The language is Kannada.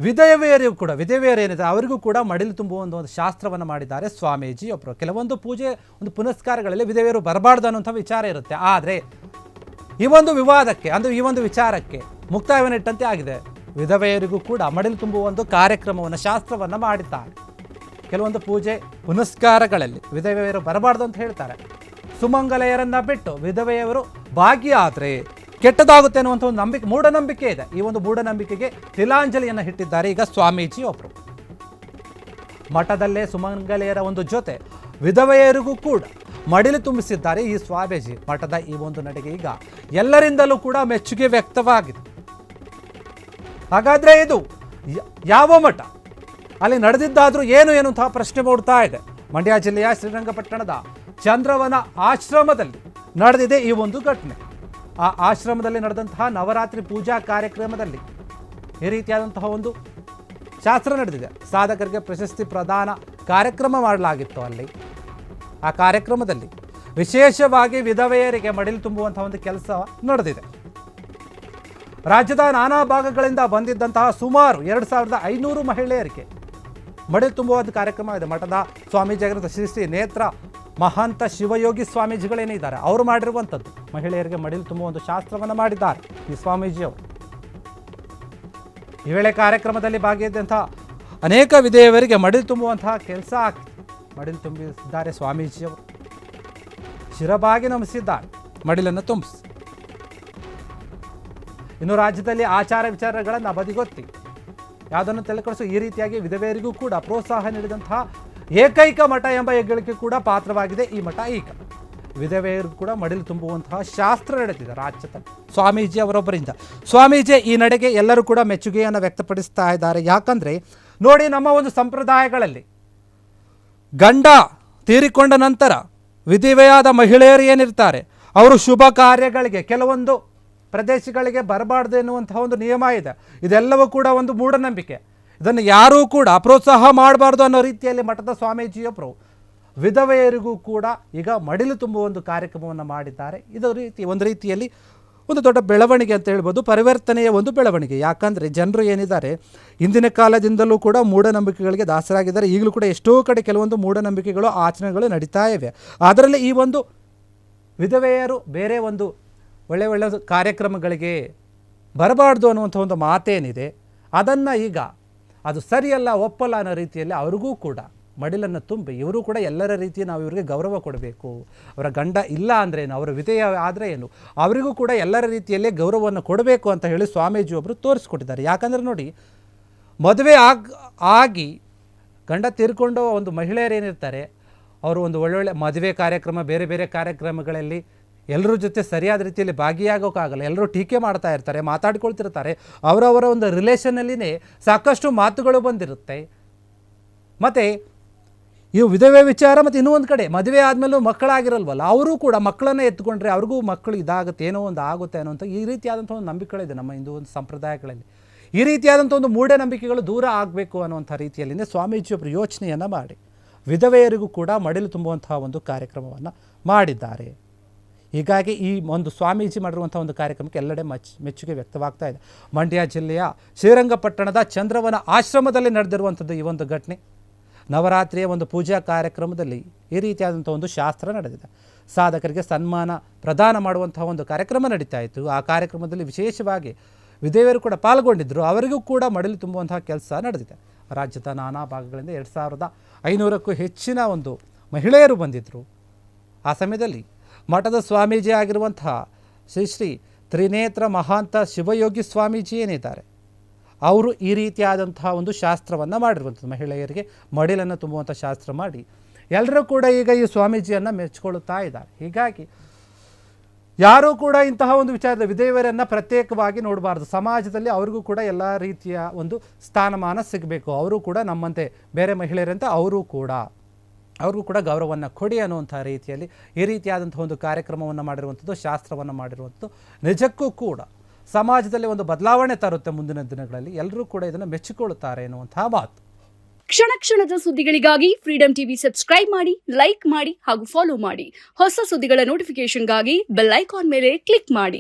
ವಿಧವೆಯರಿಗೂ ಕೂಡ ವಿಧವೆಯರು ಏನಿದೆ ಅವರಿಗೂ ಕೂಡ ಮಡಿಲು ತುಂಬುವ ಒಂದು ಶಾಸ್ತ್ರವನ್ನು ಮಾಡಿದ್ದಾರೆ ಸ್ವಾಮೀಜಿ ಒಬ್ಬರು. ಕೆಲವೊಂದು ಪೂಜೆ ಒಂದು ಪುನಸ್ಕಾರಗಳಲ್ಲಿ ವಿಧವೆಯರು ಬರಬಾರ್ದು ಅನ್ನುವಂಥ ವಿಚಾರ ಇರುತ್ತೆ. ಆದರೆ ಈ ಒಂದು ವಿವಾದಕ್ಕೆ ಅಂದರೆ ಈ ಒಂದು ವಿಚಾರಕ್ಕೆ ಮುಕ್ತಾಯವನ್ನಿಟ್ಟಂತೆ ಆಗಿದೆ. ವಿಧವೆಯರಿಗೂ ಕೂಡ ಮಡಿಲು ತುಂಬುವ ಒಂದು ಕಾರ್ಯಕ್ರಮವನ್ನು ಶಾಸ್ತ್ರವನ್ನು ಮಾಡಿದ್ದಾರೆ. ಕೆಲವೊಂದು ಪೂಜೆ ಪುನಸ್ಕಾರಗಳಲ್ಲಿ ವಿಧವೆಯರು ಬರಬಾರ್ದು ಅಂತ ಹೇಳ್ತಾರೆ. ಸುಮಂಗಲೆಯರನ್ನ ಬಿಟ್ಟು ವಿಧವೆಯವರು ಭಾಗಿಯಾದರೆ ಕೆಟ್ಟದಾಗುತ್ತೆ ಅನ್ನುವಂಥ ಒಂದು ನಂಬಿಕೆ, ಮೂಢನಂಬಿಕೆ ಇದೆ. ಈ ಒಂದು ಮೂಢನಂಬಿಕೆಗೆ ತಿಲಾಂಜಲಿಯನ್ನು ಇಟ್ಟಿದ್ದಾರೆ ಈಗ ಸ್ವಾಮೀಜಿ ಒಬ್ಬರು. ಮಠದಲ್ಲೇ ಸುಮಂಗಲೆಯರ ಒಂದು ಜೊತೆ ವಿಧವೆಯರಿಗೂ ಕೂಡ ಮಡಿಲು ತುಂಬಿಸಿದ್ದಾರೆ ಈ ಸ್ವಾಮೀಜಿ. ಮಠದ ಈ ಒಂದು ನಡೆಗೆ ಈಗ ಎಲ್ಲರಿಂದಲೂ ಕೂಡ ಮೆಚ್ಚುಗೆ ವ್ಯಕ್ತವಾಗಿದೆ. ಹಾಗಾದ್ರೆ ಇದು ಯಾವ ಮಠ, ಅಲ್ಲಿ ನಡೆದಿದ್ದಾದ್ರೂ ಏನು ಎನ್ನುವಂತಹ ಪ್ರಶ್ನೆ ಮೂಡ್ತಾ ಇದೆ. ಮಂಡ್ಯ ಜಿಲ್ಲೆಯ ಶ್ರೀರಂಗಪಟ್ಟಣದ ಚಂದ್ರವನ ಆಶ್ರಮದಲ್ಲಿ ನಡೆದಿದೆ ಈ ಒಂದು ಘಟನೆ. ಆ ಆಶ್ರಮದಲ್ಲಿ ನಡೆದಂತಹ ನವರಾತ್ರಿ ಪೂಜಾ ಕಾರ್ಯಕ್ರಮದಲ್ಲಿ ಈ ರೀತಿಯಾದಂತಹ ಒಂದು ಶಾಸ್ತ್ರ ನಡೆದಿದೆ. ಸಾಧಕರಿಗೆ ಪ್ರಶಸ್ತಿ ಪ್ರದಾನ ಕಾರ್ಯಕ್ರಮ ಮಾಡಲಾಗಿತ್ತು. ಅಲ್ಲಿ ಆ ಕಾರ್ಯಕ್ರಮದಲ್ಲಿ ವಿಶೇಷವಾಗಿ ವಿಧವೆಯರಿಗೆ ಮಡಿಲು ತುಂಬುವಂತಹ ಒಂದು ಕೆಲಸ ನಡೆದಿದೆ. ರಾಜ್ಯದ ನಾನಾ ಭಾಗಗಳಿಂದ ಬಂದಿದ್ದಂತಹ ಸುಮಾರು 2500 ಮಹಿಳೆಯರಿಗೆ ಮಡಿಲು ತುಂಬುವ ಒಂದು ಕಾರ್ಯಕ್ರಮ ಇದೆ. ಮಠದ ಸ್ವಾಮೀಜಿಯಾಗಿರುವಂಥ ಶ್ರೀ ಶ್ರೀ ನೇತ್ರ ಮಹಾಂತ ಶಿವಯೋಗಿ ಸ್ವಾಮೀಜಿಗಳೇನಿದ್ದಾರೆ ಅವರು ಮಾಡಿರುವಂಥದ್ದು. ಮಹಿಳೆಯರಿಗೆ ಮಡಿಲು ತುಂಬುವ ಒಂದು ಶಾಸ್ತ್ರವನ್ನು ಮಾಡಿದ್ದಾರೆ ಈ ಸ್ವಾಮೀಜಿಯವರು. ಈ ವೇಳೆ ಕಾರ್ಯಕ್ರಮದಲ್ಲಿ ಭಾಗಿಯಾದಂತಹ ಅನೇಕ ವಿಧವೆಯರಿಗೆ ಮಡಿಲು ತುಂಬುವಂತಹ ಕೆಲಸ ಆಗ್ತದೆ. ಮಡಿಲು ತುಂಬಿಸಿದ್ದಾರೆ ಸ್ವಾಮೀಜಿಯವರು. ಶಿರಬಾಗಿ ನಮಿಸಿದ್ದಾರೆ, ಮಡಿಲನ್ನು ತುಂಬಿಸಿ. ಇನ್ನು ರಾಜ್ಯದಲ್ಲಿ ಆಚಾರ ವಿಚಾರಗಳನ್ನು ಬದಿಗೊತ್ತಿ ಯಾವುದನ್ನು ತಲೆಕೊಡಿಸು ಈ ರೀತಿಯಾಗಿ ವಿಧವೆಯರಿಗೂ ಕೂಡ ಪ್ರೋತ್ಸಾಹ ನೀಡಿದಂತಹ ಏಕೈಕ ಮಠ ಎಂಬ ಹೆಗ್ಗಳಿಕೆ ಕೂಡ ಪಾತ್ರವಾಗಿದೆ ಈ ಮಠ. ಈಗ ವಿಧವೆಯರಿಗೂ ಕೂಡ ಮಡಿಲು ತುಂಬುವಂತಹ ಶಾಸ್ತ್ರ ನಡೆದಿದೆ ರಾಜ್ಯದ ಸ್ವಾಮೀಜಿ ಅವರೊಬ್ಬರಿಂದ. ಸ್ವಾಮೀಜಿ ಈ ನಡೆಗೆ ಎಲ್ಲರೂ ಕೂಡ ಮೆಚ್ಚುಗೆಯನ್ನು ವ್ಯಕ್ತಪಡಿಸ್ತಾ ಇದ್ದಾರೆ. ಯಾಕಂದರೆ ನೋಡಿ, ನಮ್ಮ ಒಂದು ಸಂಪ್ರದಾಯಗಳಲ್ಲಿ ಗಂಡ ತೀರಿಕೊಂಡ ನಂತರ ವಿಧವೆಯಾದ ಮಹಿಳೆಯರು ಏನಿರ್ತಾರೆ ಅವರು ಶುಭ ಕಾರ್ಯಗಳಿಗೆ ಕೆಲವೊಂದು ಪ್ರದೇಶಗಳಿಗೆ ಬರಬಾರ್ದು ಎನ್ನುವಂತಹ ಒಂದು ನಿಯಮ ಇದೆ. ಇದೆಲ್ಲವೂ ಕೂಡ ಒಂದು ಮೂಢನಂಬಿಕೆ. ಇದನ್ನು ಯಾರೂ ಕೂಡ ಪ್ರೋತ್ಸಾಹ ಮಾಡಬಾರ್ದು ಅನ್ನೋ ರೀತಿಯಲ್ಲಿ ಮಠದ ಸ್ವಾಮೀಜಿಯೊಬ್ಬರು ವಿಧವೆಯರಿಗೂ ಕೂಡ ಈಗ ಮಡಿಲು ತುಂಬುವ ಒಂದು ಕಾರ್ಯಕ್ರಮವನ್ನು ಮಾಡಿದ್ದಾರೆ. ಇದು ಒಂದು ರೀತಿಯಲ್ಲಿ ಒಂದು ದೊಡ್ಡ ಬೆಳವಣಿಗೆ ಅಂತ ಹೇಳ್ಬೋದು, ಪರಿವರ್ತನೆಯ ಒಂದು ಬೆಳವಣಿಗೆ. ಯಾಕಂದರೆ ಜನರು ಏನಿದ್ದಾರೆ ಇಂದಿನ ಕಾಲದಿಂದಲೂ ಕೂಡ ಮೂಢನಂಬಿಕೆಗಳಿಗೆ ದಾಸರಾಗಿದ್ದಾರೆ. ಈಗಲೂ ಕೂಡ ಎಷ್ಟೋ ಕಡೆ ಕೆಲವೊಂದು ಮೂಢನಂಬಿಕೆಗಳು ಆಚರಣೆಗಳು ನಡೀತಾ ಇವೆ. ಅದರಲ್ಲಿ ಈ ಒಂದು ವಿಧವೆಯರು ಬೇರೆ ಒಂದು ಒಳ್ಳೆ ಕಾರ್ಯಕ್ರಮಗಳಿಗೆ ಬರಬಾರ್ದು ಅನ್ನುವಂಥ ಒಂದು ಮಾತೇನಿದೆ, ಅದನ್ನು ಈಗ ಅದು ಸರಿಯಲ್ಲ ಒಪ್ಪಲ್ಲ ಅನ್ನೋ ರೀತಿಯಲ್ಲಿ ಅವ್ರಿಗೂ ಕೂಡ ಮಡಿಲನ್ನು ತುಂಬಿ ಇವರು ಕೂಡ ಎಲ್ಲರ ರೀತಿ ನಾವು ಇವರಿಗೆ ಗೌರವ ಕೊಡಬೇಕು. ಅವರ ಗಂಡ ಇಲ್ಲ ಅಂದ್ರೇನು, ಅವರ ವಿಧೇಯ ಆದರೆ ಏನು, ಅವರಿಗೂ ಕೂಡ ಎಲ್ಲರ ರೀತಿಯಲ್ಲೇ ಗೌರವವನ್ನು ಕೊಡಬೇಕು ಅಂತ ಹೇಳಿ ಸ್ವಾಮೀಜಿಯೊಬ್ಬರು ತೋರಿಸ್ಕೊಟ್ಟಿದ್ದಾರೆ. ಯಾಕಂದರೆ ನೋಡಿ, ಮದುವೆ ಆಗಿ ಗಂಡ ತೀರ್ಕೊಂಡು ಒಂದು ಮಹಿಳೆಯರೇನಿರ್ತಾರೆ ಅವರು ಒಂದು ಒಳ್ಳೊಳ್ಳೆ ಮದುವೆ ಕಾರ್ಯಕ್ರಮ, ಬೇರೆ ಬೇರೆ ಕಾರ್ಯಕ್ರಮಗಳಲ್ಲಿ ಎಲ್ಲರ ಜೊತೆ ಸರಿಯಾದ ರೀತಿಯಲ್ಲಿ ಭಾಗಿಯಾಗೋಕ್ಕಾಗಲ್ಲ. ಎಲ್ಲರೂ ಟೀಕೆ ಮಾಡ್ತಾ ಇರ್ತಾರೆ, ಮಾತಾಡ್ಕೊಳ್ತಿರ್ತಾರೆ. ಅವರವರ ಒಂದು ರಿಲೇಷನ್ನಲ್ಲಿನೇ ಸಾಕಷ್ಟು ಮಾತುಗಳು ಬಂದಿರುತ್ತೆ. ಮತ್ತು ಈ ವಿಧವೆ ವಿಚಾರ, ಮತ್ತು ಇನ್ನೂ ಒಂದು ಕಡೆ ಮದುವೆ ಆದಮೇಲೂ ಮಕ್ಕಳಾಗಿರಲ್ವಲ್ಲ, ಅವರೂ ಕೂಡ ಮಕ್ಕಳನ್ನೇ ಎತ್ಕೊಂಡ್ರೆ ಅವ್ರಿಗೂ ಮಕ್ಕಳು ಇದಾಗುತ್ತೆ, ಏನೋ ಒಂದು ಆಗುತ್ತೆ ಅನ್ನೋಂಥ ಈ ರೀತಿಯಾದಂಥ ಒಂದು ನಂಬಿಕೆಗಳಿದೆ ನಮ್ಮ ಹಿಂದೂ ಒಂದು ಸಂಪ್ರದಾಯಗಳಲ್ಲಿ. ಈ ರೀತಿಯಾದಂಥ ಒಂದು ಮೂಢನಂಬಿಕೆಗಳು ದೂರ ಆಗಬೇಕು ಅನ್ನುವಂಥ ರೀತಿಯಲ್ಲಿನೇ ಸ್ವಾಮೀಜಿಯೊಬ್ಬರು ಯೋಚನೆಯನ್ನು ಮಾಡಿ ವಿಧವೆಯರಿಗೂ ಕೂಡ ಮಡಿಲು ತುಂಬುವಂತಹ ಒಂದು ಕಾರ್ಯಕ್ರಮವನ್ನು ಮಾಡಿದ್ದಾರೆ. ಹೀಗಾಗಿ ಈ ಒಂದು ಸ್ವಾಮೀಜಿ ಮಾಡಿರುವಂಥ ಒಂದು ಕಾರ್ಯಕ್ರಮಕ್ಕೆ ಎಲ್ಲೆಡೆ ಮೆಚ್ಚುಗೆ ವ್ಯಕ್ತವಾಗ್ತಾ ಇದೆ. ಮಂಡ್ಯ ಜಿಲ್ಲೆಯ ಶ್ರೀರಂಗಪಟ್ಟಣದ ಚಂದ್ರವನ ಆಶ್ರಮದಲ್ಲಿ ನಡೆದಿರುವಂಥದ್ದು ಈ ಒಂದು ಘಟನೆ. ನವರಾತ್ರಿಯ ಒಂದು ಪೂಜಾ ಕಾರ್ಯಕ್ರಮದಲ್ಲಿ ಈ ರೀತಿಯಾದಂಥ ಒಂದು ಶಾಸ್ತ್ರ ನಡೆದಿದೆ. ಸಾಧಕರಿಗೆ ಸನ್ಮಾನ ಪ್ರದಾನ ಮಾಡುವಂತಹ ಒಂದು ಕಾರ್ಯಕ್ರಮ ನಡೀತಾ ಇತ್ತು. ಆ ಕಾರ್ಯಕ್ರಮದಲ್ಲಿ ವಿಶೇಷವಾಗಿ ವಿಧವೆಯರು ಕೂಡ ಪಾಲ್ಗೊಂಡಿದ್ದರು. ಅವರಿಗೂ ಕೂಡ ಮಡಿಲು ತುಂಬುವಂತಹ ಕೆಲಸ ನಡೆದಿದೆ. ರಾಜ್ಯದ ನಾನಾ ಭಾಗಗಳಿಂದ 2500ಕ್ಕೂ ಹೆಚ್ಚಿನ ಒಂದು ಮಹಿಳೆಯರು ಬಂದಿದ್ದರು. ಆ ಸಮಯದಲ್ಲಿ ಮಠದ ಸ್ವಾಮೀಜಿ ಆಗಿರುವಂತಹ ಶ್ರೀ ಶ್ರೀ ತ್ರಿನೇತ್ರ ಮಹಾಂತ ಶಿವಯೋಗಿ ಸ್ವಾಮೀಜಿ ಏನಿದ್ದಾರೆ ಅವರು ಈ ರೀತಿಯಾದಂತಹ ಒಂದು ಶಾಸ್ತ್ರವನ್ನು ಮಾಡಿರುವಂಥದ್ದು. ಮಹಿಳೆಯರಿಗೆ ಮಡಿಲನ್ನು ತುಂಬುವಂಥ ಶಾಸ್ತ್ರ ಮಾಡಿ ಎಲ್ಲರೂ ಕೂಡ ಈಗ ಈ ಸ್ವಾಮೀಜಿಯನ್ನು ಮೆಚ್ಚಿಕೊಳ್ಳುತ್ತಾ ಇದ್ದಾರೆ. ಹೀಗಾಗಿ ಯಾರೂ ಕೂಡ ಇಂತಹ ಒಂದು ವಿಚಾರದ ವಿಧವೆಯರನ್ನು ಪ್ರತ್ಯೇಕವಾಗಿ ನೋಡಬಾರ್ದು. ಸಮಾಜದಲ್ಲಿ ಅವ್ರಿಗೂ ಕೂಡ ಎಲ್ಲ ರೀತಿಯ ಒಂದು ಸ್ಥಾನಮಾನ ಸಿಗಬೇಕು. ಅವರು ಕೂಡ ನಮ್ಮಂತೆ ಬೇರೆ ಮಹಿಳೆಯರಂತೆ ಅವ್ರಿಗೂ ಕೂಡ ಗೌರವವನ್ನು ಕೊಡಿ ಅನ್ನುವಂಥ ರೀತಿಯಲ್ಲಿ ಈ ರೀತಿಯಾದಂಥ ಒಂದು ಕಾರ್ಯಕ್ರಮವನ್ನು ಮಾಡಿರುವಂಥದ್ದು, ಶಾಸ್ತ್ರವನ್ನು ಮಾಡಿರುವಂಥದ್ದು ನಿಜಕ್ಕೂ ಕೂಡ ಸಮಾಜದಲ್ಲಿ ಒಂದು ಬದಲಾವಣೆ ತರುತ್ತೆ. ಮುಂದಿನ ದಿನಗಳಲ್ಲಿ ಎಲ್ಲರೂ ಕೂಡ ಇದನ್ನು ಮೆಚ್ಚಿಕೊಳ್ಳುತ್ತಾರೆ ಎನ್ನುವಂತಹ ಮಾತು. ಕ್ಷಣ ಕ್ಷಣದ ಸುದ್ದಿಗಳಿಗಾಗಿ ಫ್ರೀಡಂ ಟಿವಿ ಸಬ್ಸ್ಕ್ರೈಬ್ ಮಾಡಿ, ಲೈಕ್ ಮಾಡಿ ಹಾಗೂ ಫಾಲೋ ಮಾಡಿ. ಹೊಸ ಸುದ್ದಿಗಳ ನೋಟಿಫಿಕೇಶನ್ಗಾಗಿ ಬೆಲ್ ಐಕಾನ್ ಮೇಲೆ ಕ್ಲಿಕ್ ಮಾಡಿ.